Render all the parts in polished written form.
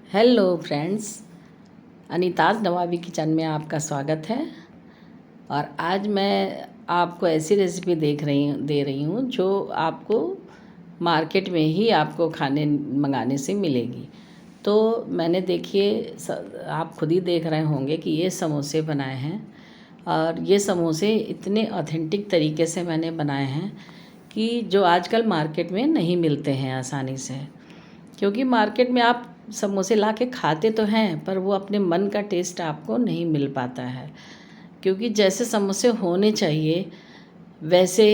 Hello friends, अनीताज़ नवाबी kitchen में आपका स्वागत है। और आज मैं आपको ऐसी रेसिपी दे रही हूँ जो आपको मार्केट में ही आपको खाने मंगाने से मिलेगी। तो मैंने देखिए आप खुद ही देख रहे होंगे कि ये समोसे बनाए हैं, और ये समोसे इतने ऑथेंटिक तरीके से मैंने बनाए हैं कि जो आजकल मार्केट में नहीं मिलते हैं आसानी से। क्योंकि मार्केट में आप समोसे ला के खाते तो हैं, पर वो अपने मन का टेस्ट आपको नहीं मिल पाता है। क्योंकि जैसे समोसे होने चाहिए वैसे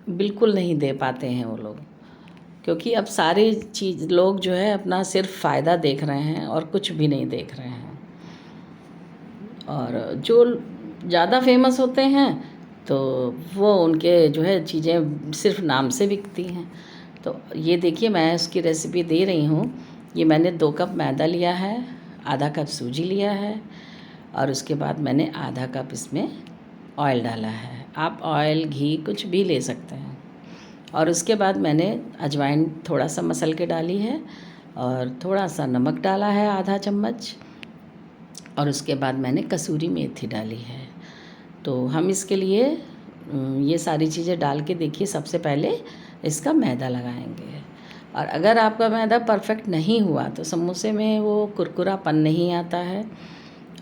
बिल्कुल नहीं दे पाते हैं वो लोग। क्योंकि अब सारे चीज़ लोग जो है अपना सिर्फ फ़ायदा देख रहे हैं और कुछ भी नहीं देख रहे हैं। और जो ज़्यादा फेमस होते हैं तो वो उनके जो है चीज़ें सिर्फ नाम से बिकती हैं। तो ये देखिए मैं उसकी रेसिपी दे रही हूँ। ये मैंने 2 कप मैदा लिया है, आधा कप सूजी लिया है, और उसके बाद मैंने आधा कप इसमें ऑयल डाला है। आप ऑयल घी कुछ भी ले सकते हैं। और उसके बाद मैंने अजवाइन थोड़ा सा मसल के डाली है, और थोड़ा सा नमक डाला है आधा चम्मच, और उसके बाद मैंने कसूरी मेथी डाली है। तो हम इसके लिए ये सारी चीज़ें डाल के देखिए सबसे पहले इसका मैदा लगाएंगे। और अगर आपका मैदा परफेक्ट नहीं हुआ तो समोसे में वो कुरकुरापन नहीं आता है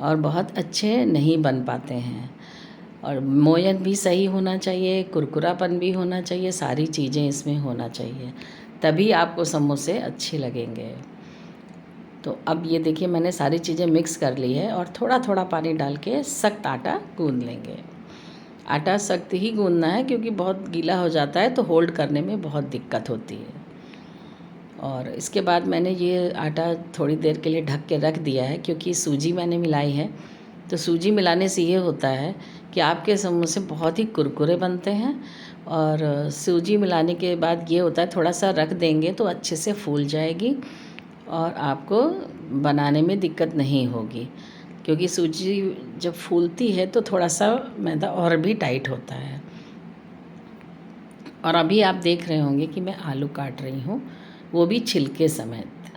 और बहुत अच्छे नहीं बन पाते हैं। और मोयन भी सही होना चाहिए, कुरकुरापन भी होना चाहिए, सारी चीज़ें इसमें होना चाहिए, तभी आपको समोसे अच्छे लगेंगे। तो अब ये देखिए मैंने सारी चीज़ें मिक्स कर ली है, और थोड़ा थोड़ा पानी डाल के सख्त आटा गूँध लेंगे। आटा सख्त ही गूँधना है क्योंकि बहुत गीला हो जाता है तो होल्ड करने में बहुत दिक्कत होती है। और इसके बाद मैंने ये आटा थोड़ी देर के लिए ढक के रख दिया है, क्योंकि सूजी मैंने मिलाई है। तो सूजी मिलाने से ये होता है कि आपके समोसे बहुत ही कुरकुरे बनते हैं। और सूजी मिलाने के बाद ये होता है थोड़ा सा रख देंगे तो अच्छे से फूल जाएगी और आपको बनाने में दिक्कत नहीं होगी। क्योंकि सूजी जब फूलती है तो थोड़ा सा मैदा और भी टाइट होता है। और अभी आप देख रहे होंगे कि मैं आलू काट रही हूँ, वो भी छिलके समेत।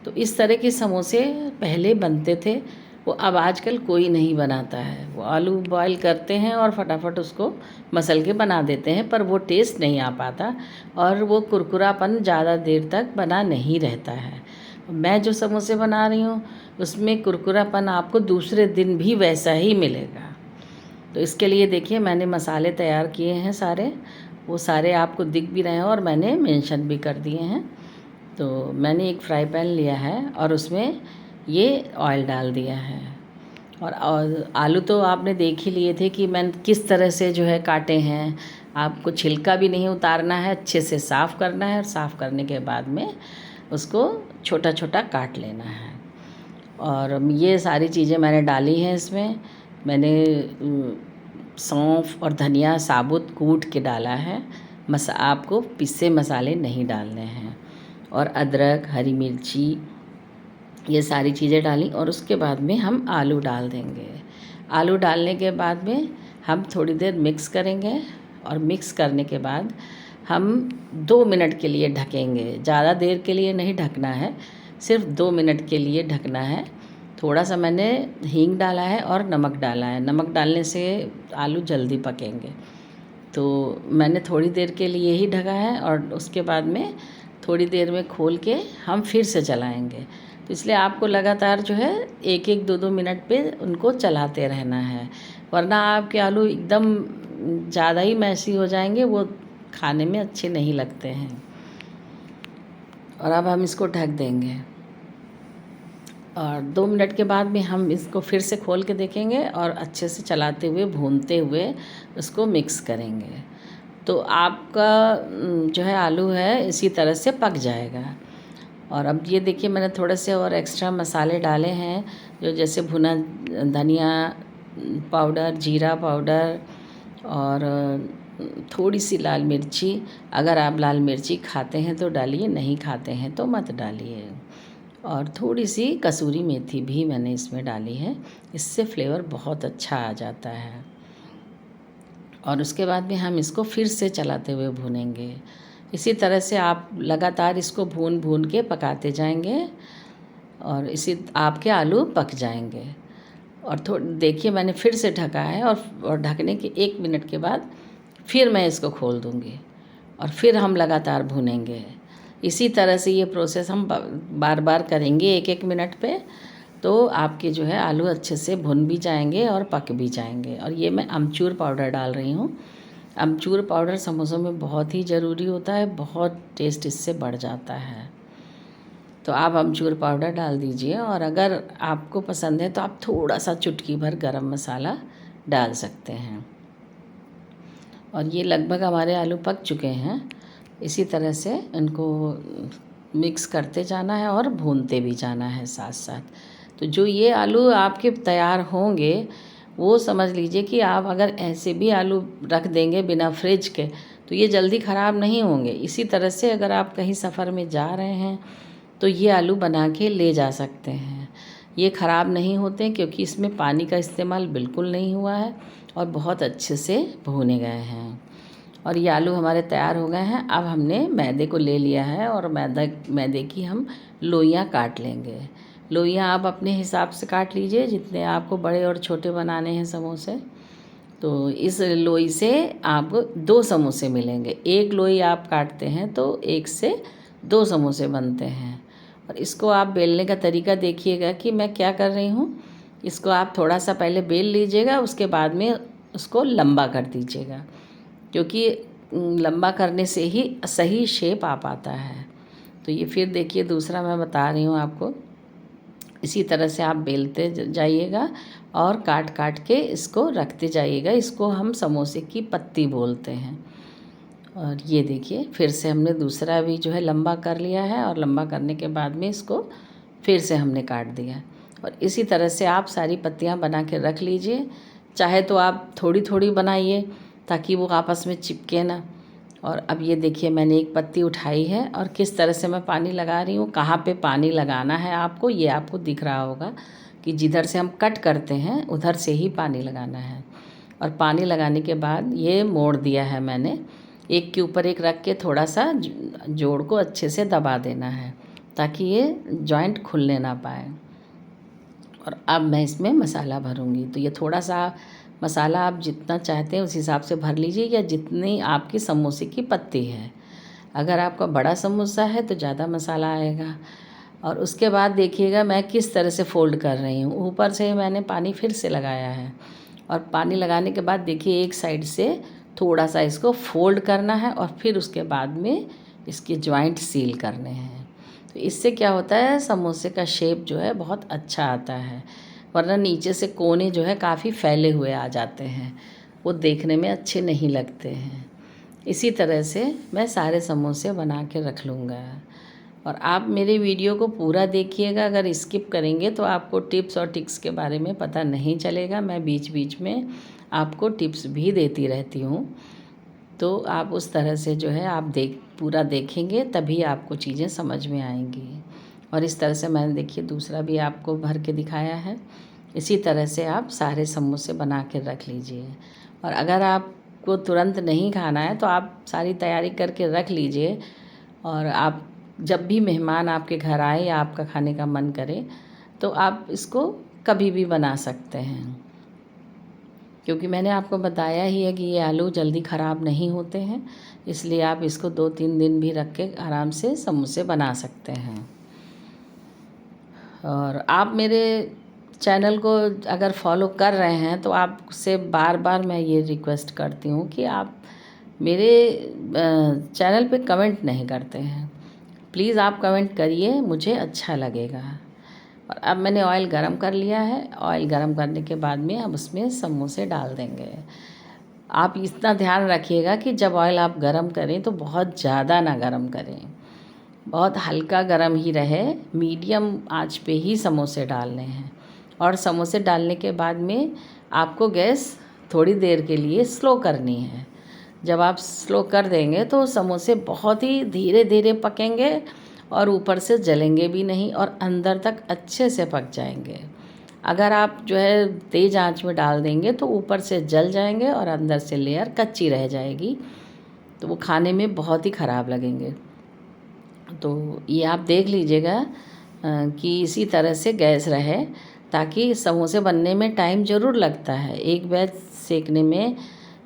तो इस तरह के समोसे पहले बनते थे, वो अब आजकल कोई नहीं बनाता है। वो आलू बॉयल करते हैं और फटाफट उसको मसल के बना देते हैं, पर वो टेस्ट नहीं आ पाता और वो कुरकुरापन ज़्यादा देर तक बना नहीं रहता है। मैं जो समोसे बना रही हूँ उसमें कुरकुरापन आपको दूसरे दिन भी वैसा ही मिलेगा। तो इसके लिए देखिए मैंने मसाले तैयार किए हैं सारे, वो सारे आपको दिख भी रहे हैं और मैंने मेंशन भी कर दिए हैं। तो मैंने एक फ्राई पैन लिया है और उसमें ये ऑयल डाल दिया है। और आलू तो आपने देख ही लिए थे कि मैंने किस तरह से जो है काटे हैं। आपको छिलका भी नहीं उतारना है, अच्छे से साफ़ करना है, और साफ़ करने के बाद में उसको छोटा छोटा काट लेना है। और ये सारी चीज़ें मैंने डाली हैं इसमें। मैंने सौंफ और धनिया साबुत कूट के डाला है। आपको पिसे मसाले नहीं डालने हैं। और अदरक, हरी मिर्ची, ये सारी चीज़ें डाली, और उसके बाद में हम आलू डाल देंगे। आलू डालने के बाद में हम थोड़ी देर मिक्स करेंगे, और मिक्स करने के बाद हम 2 मिनट के लिए ढकेंगे। ज़्यादा देर के लिए नहीं ढकना है, सिर्फ 2 मिनट के लिए ढकना है। थोड़ा सा मैंने हींग डाला है और नमक डाला है। नमक डालने से आलू जल्दी पकेंगे। तो मैंने थोड़ी देर के लिए ही ढका है, और उसके बाद में थोड़ी देर में खोल के हम फिर से चलाएंगे। तो इसलिए आपको लगातार जो है 1-1, 2-2 मिनट पे उनको चलाते रहना है, वरना आपके आलू एकदम ज़्यादा ही मैसी हो जाएंगे, वो खाने में अच्छे नहीं लगते हैं। और अब हम इसको ढक देंगे, और 2 मिनट के बाद में हम इसको फिर से खोल के देखेंगे और अच्छे से चलाते हुए भूनते हुए उसको मिक्स करेंगे। तो आपका जो है आलू है इसी तरह से पक जाएगा। और अब ये देखिए मैंने थोड़े से और एक्स्ट्रा मसाले डाले हैं, जो जैसे भुना धनिया पाउडर, जीरा पाउडर, और थोड़ी सी लाल मिर्ची। अगर आप लाल मिर्ची खाते हैं तो डालिए, नहीं खाते हैं तो मत डालिए। और थोड़ी सी कसूरी मेथी भी मैंने इसमें डाली है, इससे फ्लेवर बहुत अच्छा आ जाता है। और उसके बाद में हम इसको फिर से चलाते हुए भूनेंगे। इसी तरह से आप लगातार इसको भून भून के पकाते जाएंगे। और इसी आपके आलू पक जाएंगे। और देखिए मैंने फिर से ढका है और ढकने के 1 मिनट के बाद फिर मैं इसको खोल दूँगी और फिर हम लगातार भूनेंगे। इसी तरह से ये प्रोसेस हम बार बार करेंगे 1-1 मिनट पे, तो आपके जो है आलू अच्छे से भुन भी जाएंगे और पक भी जाएंगे। और ये मैं अमचूर पाउडर डाल रही हूँ। अमचूर पाउडर समोसों में बहुत ही ज़रूरी होता है, बहुत टेस्ट इससे बढ़ जाता है। तो आप अमचूर पाउडर डाल दीजिए, और अगर आपको पसंद है तो आप थोड़ा सा चुटकी भर गरम मसाला डाल सकते हैं। और ये लगभग हमारे आलू पक चुके हैं। इसी तरह से इनको मिक्स करते जाना है और भूनते भी जाना है साथ साथ। तो जो ये आलू आपके तैयार होंगे वो समझ लीजिए कि आप अगर ऐसे भी आलू रख देंगे बिना फ्रिज के तो ये जल्दी ख़राब नहीं होंगे। इसी तरह से अगर आप कहीं सफ़र में जा रहे हैं तो ये आलू बना के ले जा सकते हैं। ये ख़राब नहीं होते क्योंकि इसमें पानी का इस्तेमाल बिल्कुल नहीं हुआ है और बहुत अच्छे से भुने गए हैं। और ये आलू हमारे तैयार हो गए हैं। अब हमने मैदे को ले लिया है और मैदे की हम लोइयाँ काट लेंगे। लोइयाँ आप अपने हिसाब से काट लीजिए, जितने आपको बड़े और छोटे बनाने हैं समोसे। तो इस लोई से आपको 2 समोसे मिलेंगे। 1 लोई आप काटते हैं तो 1 से 2 समोसे बनते हैं। और इसको आप बेलने का तरीका देखिएगा कि मैं क्या कर रही हूँ। इसको आप थोड़ा सा पहले बेल लीजिएगा, उसके बाद में उसको लंबा कर दीजिएगा, क्योंकि लंबा करने से ही सही शेप आ पाता है। तो ये फिर देखिए दूसरा मैं बता रही हूँ आपको। इसी तरह से आप बेलते जाइएगा और काट काट के इसको रखते जाइएगा। इसको हम समोसे की पत्ती बोलते हैं। और ये देखिए फिर से हमने दूसरा भी जो है लंबा कर लिया है, और लंबा करने के बाद में इसको फिर से हमने काट दिया। और इसी तरह से आप सारी पत्तियां बना के रख लीजिए। चाहे तो आप थोड़ी थोड़ी बनाइए ताकि वो आपस में चिपके ना। और अब ये देखिए मैंने एक पत्ती उठाई है और किस तरह से मैं पानी लगा रही हूँ। कहाँ पे पानी लगाना है आपको, ये आपको दिख रहा होगा कि जिधर से हम कट करते हैं उधर से ही पानी लगाना है। और पानी लगाने के बाद ये मोड़ दिया है मैंने, एक के ऊपर एक रख के थोड़ा सा जोड़ को अच्छे से दबा देना है ताकि ये जॉइंट खुलने ना पाए। और अब मैं इसमें मसाला भरूँगी। तो ये थोड़ा सा मसाला आप जितना चाहते हैं उस हिसाब से भर लीजिए, या जितनी आपकी समोसे की पत्ती है। अगर आपका बड़ा समोसा है तो ज़्यादा मसाला आएगा। और उसके बाद देखिएगा मैं किस तरह से फ़ोल्ड कर रही हूँ। ऊपर से मैंने पानी फिर से लगाया है, और पानी लगाने के बाद देखिए एक साइड से थोड़ा सा इसको फ़ोल्ड करना है और फिर उसके बाद में इसके जॉइंट सील करने हैं। तो इससे क्या होता है, समोसे का शेप जो है बहुत अच्छा आता है। वरना नीचे से कोने जो है काफ़ी फैले हुए आ जाते हैं, वो देखने में अच्छे नहीं लगते हैं। इसी तरह से मैं सारे समोसे बना के रख लूँगा। और आप मेरे वीडियो को पूरा देखिएगा। अगर स्किप करेंगे तो आपको टिप्स और ट्रिक्स के बारे में पता नहीं चलेगा। मैं बीच बीच में आपको टिप्स भी देती रहती हूँ, तो आप उस तरह से जो है आप पूरा देखेंगे तभी आपको चीज़ें समझ में आएंगी। और इस तरह से मैंने देखिए दूसरा भी आपको भर के दिखाया है। इसी तरह से आप सारे समोसे बना के रख लीजिए। और अगर आपको तुरंत नहीं खाना है तो आप सारी तैयारी करके रख लीजिए, और आप जब भी मेहमान आपके घर आए या आपका खाने का मन करे तो आप इसको कभी भी बना सकते हैं, क्योंकि मैंने आपको बताया ही है कि ये आलू जल्दी ख़राब नहीं होते हैं। इसलिए आप इसको 2-3 दिन भी रख के आराम से समोसे बना सकते हैं। और आप मेरे चैनल को अगर फॉलो कर रहे हैं तो आपसे बार बार मैं ये रिक्वेस्ट करती हूँ कि आप मेरे चैनल पे कमेंट नहीं करते हैं। प्लीज़ आप कमेंट करिए, मुझे अच्छा लगेगा। और अब मैंने ऑयल गरम कर लिया है। ऑयल गरम करने के बाद में अब उसमें समोसे डाल देंगे। आप इतना ध्यान रखिएगा कि जब ऑयल आप गरम करें तो बहुत ज़्यादा ना गरम करें, बहुत हल्का गरम ही रहे। मीडियम आंच पे ही समोसे डालने हैं। और समोसे डालने के बाद में आपको गैस थोड़ी देर के लिए स्लो करनी है। जब आप स्लो कर देंगे तो समोसे बहुत ही धीरे धीरे पकेंगे और ऊपर से जलेंगे भी नहीं और अंदर तक अच्छे से पक जाएंगे। अगर आप जो है तेज़ आंच में डाल देंगे तो ऊपर से जल जाएंगे और अंदर से लेयर कच्ची रह जाएगी, तो वो खाने में बहुत ही ख़राब लगेंगे। तो ये आप देख लीजिएगा कि इसी तरह से गैस रहे, ताकि समोसे बनने में टाइम ज़रूर लगता है। एक बैच सेकने में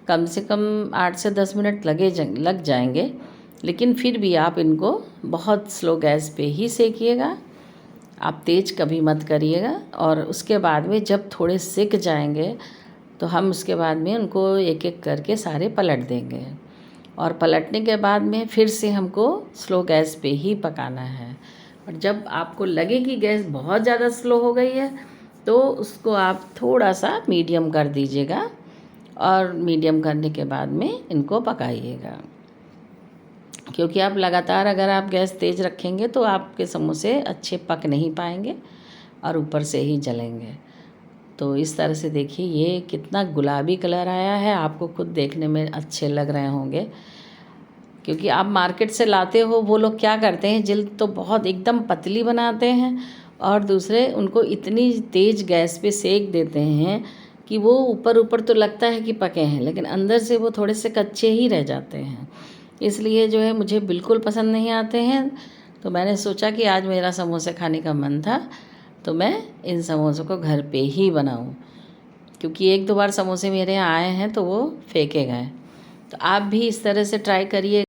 कम से कम 8 से 10 मिनट लग जाएंगे, लेकिन फिर भी आप इनको बहुत स्लो गैस पे ही सेकिएगा, आप तेज़ कभी मत करिएगा। और उसके बाद में जब थोड़े सिक जाएंगे तो हम उसके बाद में उनको एक एक करके सारे पलट देंगे, और पलटने के बाद में फिर से हमको स्लो गैस पे ही पकाना है। और जब आपको लगे कि गैस बहुत ज़्यादा स्लो हो गई है तो उसको आप थोड़ा सा मीडियम कर दीजिएगा, और मीडियम करने के बाद में इनको पकाइएगा। क्योंकि आप लगातार अगर आप गैस तेज़ रखेंगे तो आपके समोसे अच्छे पक नहीं पाएंगे और ऊपर से ही जलेंगे। तो इस तरह से देखिए ये कितना गुलाबी कलर आया है, आपको खुद देखने में अच्छे लग रहे होंगे। क्योंकि आप मार्केट से लाते हो, वो लोग क्या करते हैं, जिल्द तो बहुत एकदम पतली बनाते हैं और दूसरे उनको इतनी तेज़ गैस पे सेक देते हैं कि वो ऊपर ऊपर तो लगता है कि पके हैं, लेकिन अंदर से वो थोड़े से कच्चे ही रह जाते हैं। इसलिए जो है मुझे बिल्कुल पसंद नहीं आते हैं। तो मैंने सोचा कि आज मेरा समोसे खाने का मन था, तो मैं इन समोसों को घर पे ही बनाऊं। क्योंकि एक दो बार समोसे मेरे यहाँ आए हैं तो वो फेंके गए। तो आप भी इस तरह से ट्राई करिए।